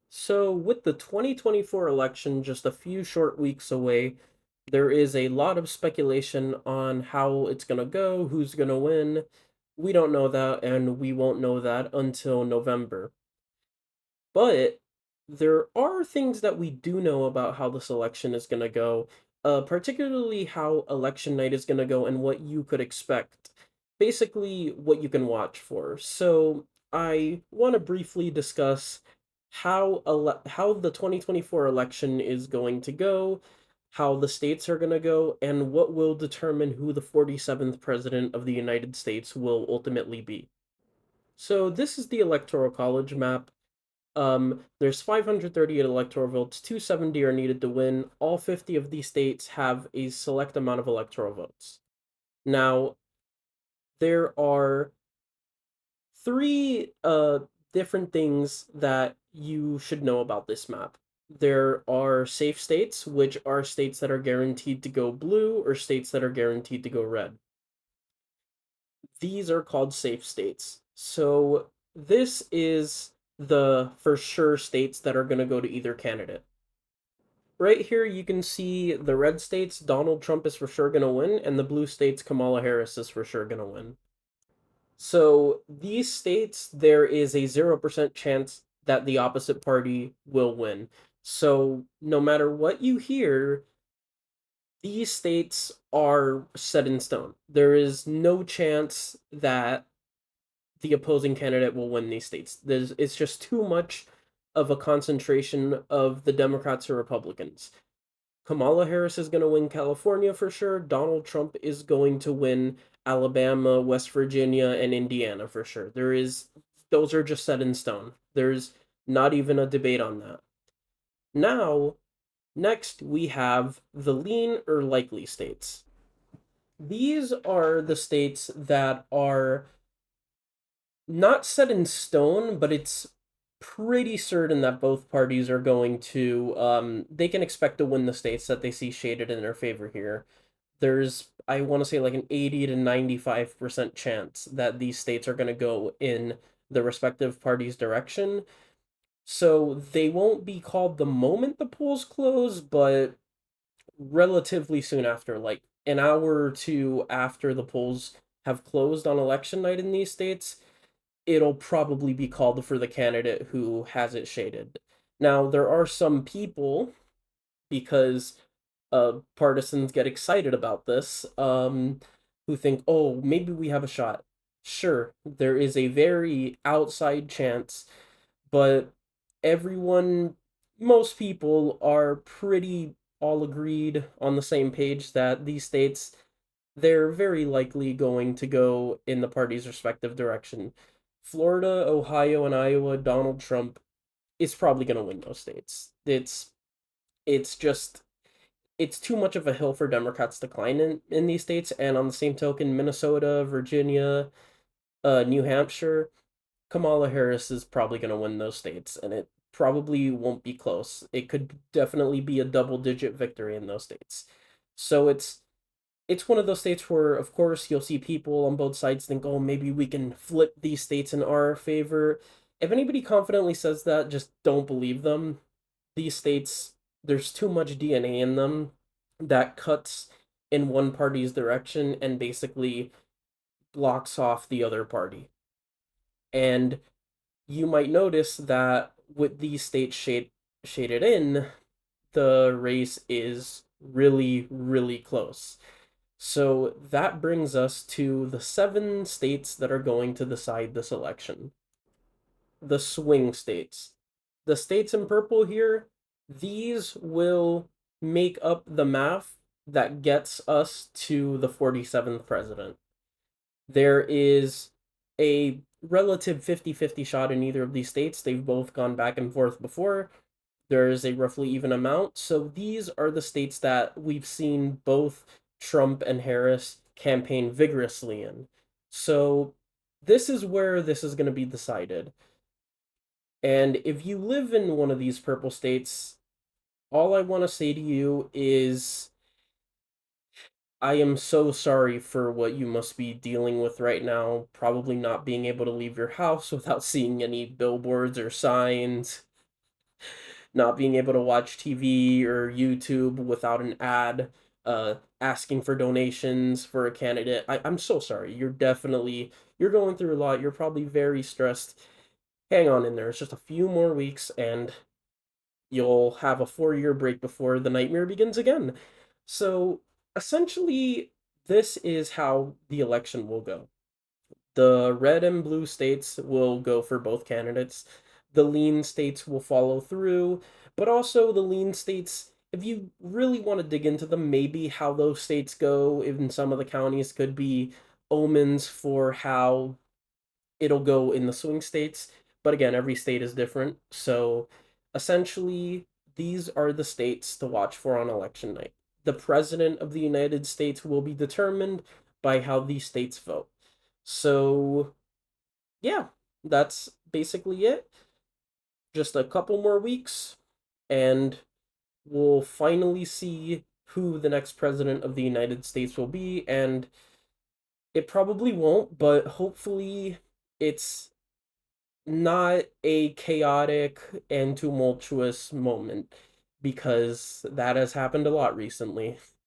So, with the 2024 election just a few short weeks away, there is a lot of speculation on how it's going to go, who's going to win. We don't know that, and we won't know that until November. But there are things that we do know about how this election is going to go, particularly how election night is going to go and what you could expect. Basically, what you can watch for. So, I want to briefly discuss how the 2024 election is going to go, how the states are going to go, and what will determine who the 47th president of the United States will ultimately be. So, this is the Electoral College Map. There's 538 electoral votes, 270 are needed to win. All 50 of these states have a select amount of electoral votes. Now, there are three different things that you should know about this map. There are safe states, which are states that are guaranteed to go blue or states that are guaranteed to go red. These are called safe states. So this is the for sure states that are going to go to either candidate. Right here, you can see the red states, Donald Trump is for sure going to win, and the blue states, Kamala Harris is for sure going to win. So these states, there is a 0% chance that the opposite party will win. So no matter what you hear, these states are set in stone. There is no chance that the opposing candidate will win these states. It's just too much of a concentration of the Democrats or Republicans. Kamala Harris is going to win California for sure. Donald Trump is going to win Alabama, West Virginia, and Indiana for sure. Those are just set in stone. There's not even a debate on that. Now, next we have the lean or likely states. These are the states that are not set in stone, but it's pretty certain that both parties are going to they can expect to win the states that they see shaded in their favor here. There's I want to say like an 80 to 95% chance that these states are going to go in the respective parties' direction. So they won't be called the moment the polls close, but relatively soon after, like an hour or two after the polls have closed on election night in these states, it'll probably be called for the candidate who has it shaded. Now, there are some people, because partisans get excited about this, who think, oh, maybe we have a shot. Sure, there is a very outside chance, but everyone, most people are pretty all agreed on the same page that these states, they're very likely going to go in the party's respective direction. Florida, Ohio, and Iowa, Donald Trump is probably going to win those states. It's just it's too much of a hill for Democrats to climb in these states. And on the same token, Minnesota, Virginia, New Hampshire, Kamala Harris is probably going to win those states, and it probably won't be close. It could definitely be a double-digit victory in those states. So it's one of those states where, of course, you'll see people on both sides think, oh, maybe we can flip these states in our favor. If anybody confidently says that, just don't believe them. These states, there's too much DNA in them that cuts in one party's direction and basically blocks off the other party. And you might notice that with these states shaded in, the race is really, really close. So that brings us to the seven states that are going to decide this election. The swing states. The states in purple here, these will make up the math that gets us to the 47th president. There is a relative 50-50 shot in either of these states. They've both gone back and forth before. There is a roughly even amount. So these are the states that we've seen both Trump and Harris campaign vigorously in. So this is where this is going to be decided. And if you live in one of these purple states, all I want to say to you is I am so sorry for what you must be dealing with right now, probably not being able to leave your house without seeing any billboards or signs. not being able to watch TV or YouTube without an ad, asking for donations for a candidate. I'm so sorry. You're going through a lot. You're probably very stressed. Hang on in there. It's just a few more weeks and you'll have a 4-year break before the nightmare begins again. So essentially, this is how the election will go. The red and blue states will go for both candidates. The lean states will follow through, but also the lean states, if you really want to dig into them, maybe how those states go in some of the counties could be omens for how it'll go in the swing states. But again, every state is different. So essentially, these are the states to watch for on election night. The president of the United States will be determined by how these states vote. So, yeah, that's basically it. Just a couple more weeks, and we'll finally see who the next president of the United States will be. And it probably won't, but hopefully it's not a chaotic and tumultuous moment because that has happened a lot recently.